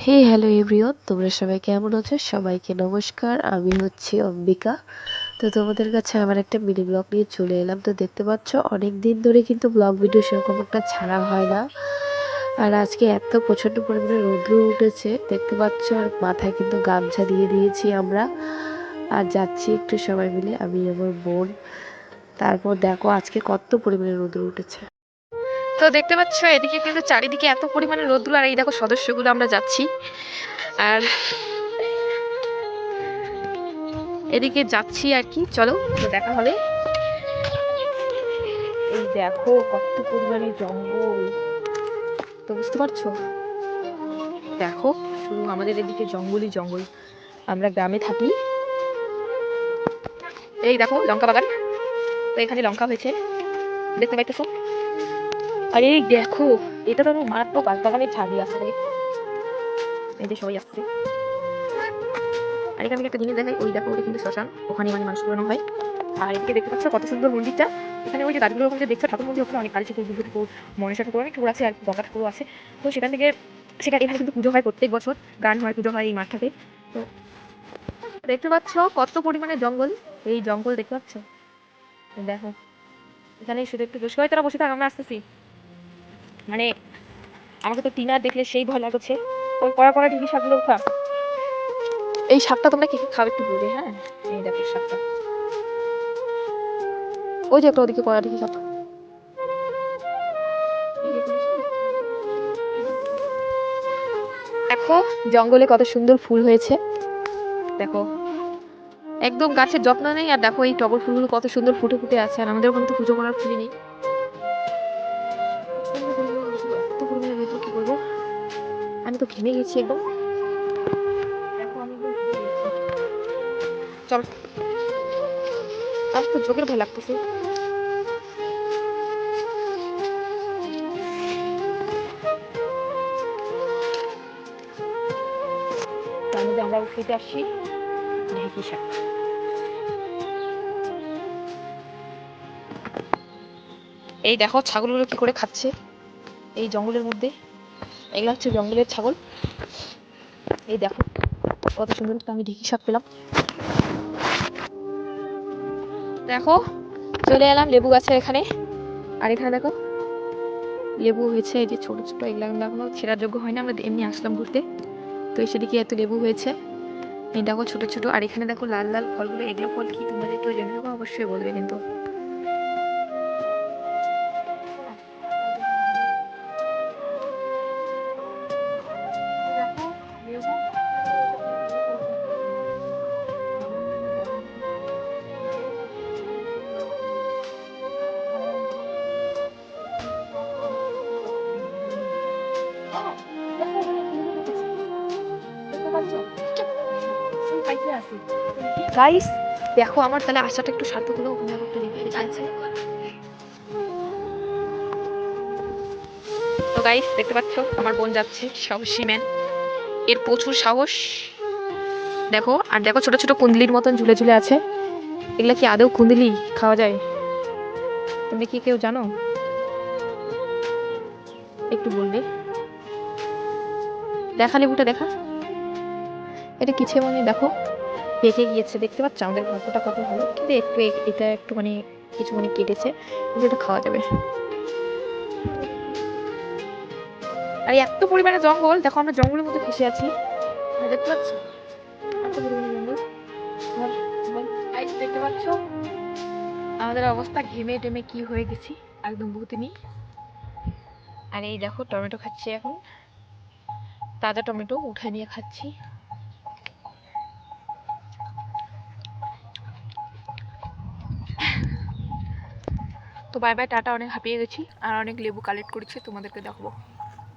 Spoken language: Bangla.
হে হ্যালো এভরিওয়ান, তোমরা সবাই কেমন আছো? সবাইকে নমস্কার। আমি হচ্ছি অম্বিকা। তো তোমাদের কাছে আমার একটা মিনি ব্লগ নিয়ে চলে এলাম। তো দেখতে পাচ্ছ অনেক দিন ধরে কিন্তু ব্লগ ভিডিও সেরকম একটা ছাড়া হয় না। আর আজকে এত প্রচণ্ড পরিমাণে রৌদ্র উঠেছে দেখতে পাচ্ছ, আর মাথায় কিন্তু গামছা দিয়ে দিয়েছি আমরা। আর যাচ্ছি একটু সবাই মিলে, আমি আমার বোন। তারপর দেখো আজকে কত পরিমাণে রৌদ্র উঠেছে। তো দেখতে পাচ্ছ এদিকে কিন্তু চারিদিকে এত পরিমাণে রৌদ্র, আর এই দেখো সদস্যগুলো আমরা যাচ্ছি। আর এদিকে যাচ্ছি আর কি, চলো তো দেখা হবে। এই দেখো কত পরিমাণে জঙ্গল, তো বুঝতে পারছো? দেখো শুধু আমাদের এদিকে জঙ্গলই জঙ্গল। আমরা গ্রামে থাকি। এই দেখো লঙ্কা বাগান, তো এখানে লঙ্কা হয়েছে দেখতে পাইতেছো। আর এই দেখো এটা তো মারাত্মক বাগানের ছাড়ি আসলে, এই যে সবাই আসছে। আর এখানে একটা জিনিস দেখাই, ওই দেখো ওটা কিন্তু শ্মশান, ওখানে মানে মানুষ পুরানো হয়। আর এদিকে দেখতে পাচ্ছ কত সুন্দর মন্দিরটা। এখানে ওই যে গাছগুলোর ওখানে দেখছো ঠাকুর মন্দির, ওখানে অনেক কালী ঠাকুর, দুর্গা ঠাকুর, মনসা ঠাকুর, অনেক ঠাকুর আছে আর গঙ্গা ঠাকুরও আছে। তো সেখানে এখানে কিন্তু পুজো হয় প্রত্যেক বছর, গান হয়, পুজো হয় এই মাঠটাতে। তো দেখতে পাচ্ছ কত পরিমাণে জঙ্গল, এই জঙ্গল দেখতে পাচ্ছ। দেখো এখানে শুধু একটু জোশ করে তারা বসে থাক, আমরা আসতেছি। মানে আমাকে তো টিনা দেখলে সেই ভয় লাগছে। ওই পড়া পড়া ঢিবি শাকগুলো খা। এই শাকটা তোমরা কি খাবে একটু বলবে? হ্যাঁ এই দেখো শাকটা, ওই যে একটা ওদিকে পড়া ঢিবি শাক। দেখো জঙ্গলে কত সুন্দর ফুল হয়েছে, দেখো একদম গাছের যত্ন নেই। আর দেখো এই টগর ফুলগুলো কত সুন্দর ফুটে ফুটে আছে, আর আমাদের ওখানে তো পুজো করার ফুলই নেই। এত পরিমাণে রোদ, কি করবো, আমি তো ঘেমে গেছি একদম। দেখো আমি একদম ঘেমে গেছি। চল, আমার তো চোখের ভয় লাগতেছে। তার মধ্যে আমরা খেতে আসছি ঢেঁকি শাক। এই দেখো ছাগলগুলো কি করে খাচ্ছে এই জঙ্গলের মধ্যে, এগুলো হচ্ছে জঙ্গলের ছাগল। এই দেখো কত সুন্দর আমি ঢেঁকি শাক পেলাম। দেখো চলে এলাম লেবু গাছের এখানে, আর এখানে দেখো লেবু হয়েছে, এই যে ছোট ছোট, এগুলো এখনো ছেঁড়ার যোগ্য হয় না, আমরা এমনি আসলাম ঘুরতে। তো সেদিকে এত লেবু হয়েছে, এই দেখো ছোট ছোট। আর এখানে দেখো লাল লাল ফলগুলো, এগুলো ফল কি তোমাদের কেউ জেনে দেবো অবশ্যই বলবে কিন্তু। গাইস দেখো আমার তাহলে আশাটা একটু সার্থক হলো, ওখানে একটু আছে। তো গাইস দেখতে পাচ্ছ আমার বোন যাচ্ছে, সাহসী ম্যান, এর প্রচুর সাহস। দেখো আর দেখো ছোট ছোট কুন্দলির মতন ঝুলে ঝুলে আছে, এগুলা কি আদৌ কুন্দলি খাওয়া যায়? তুমি কি কেউ জানো? একটু বলবে। দেখা লেবুটা দেখা, এটা কিছে মানে দেখো পেকে গিয়েছে, দেখতে পাচ্ছ আমাদের গল্পটা কত ভালো, কিন্তু একটু এটা একটু মানে কিছু মানে কেটেছে, কিন্তু এটা খাওয়া যাবে। আর এত পরিমাণে জঙ্গল, দেখো আমরা জঙ্গলের মধ্যে ফেসে আছি, দেখতে পাচ্ছ এত পরিমাণে জঙ্গল। দেখতে পাচ্ছ আমাদের অবস্থা, ঘেমে টেমে কি হয়ে গেছি একদম ভূতিনি। আর এই দেখো টমেটো খাচ্ছি এখন, তাজা টমেটো উঠে নিয়ে খাচ্ছি। তো বাই বাই টাটা, অনেক হাঁপিয়ে গেছি আর অনেক লেবু কালেক্ট করেছি, তোমাদেরকে দেখাবো।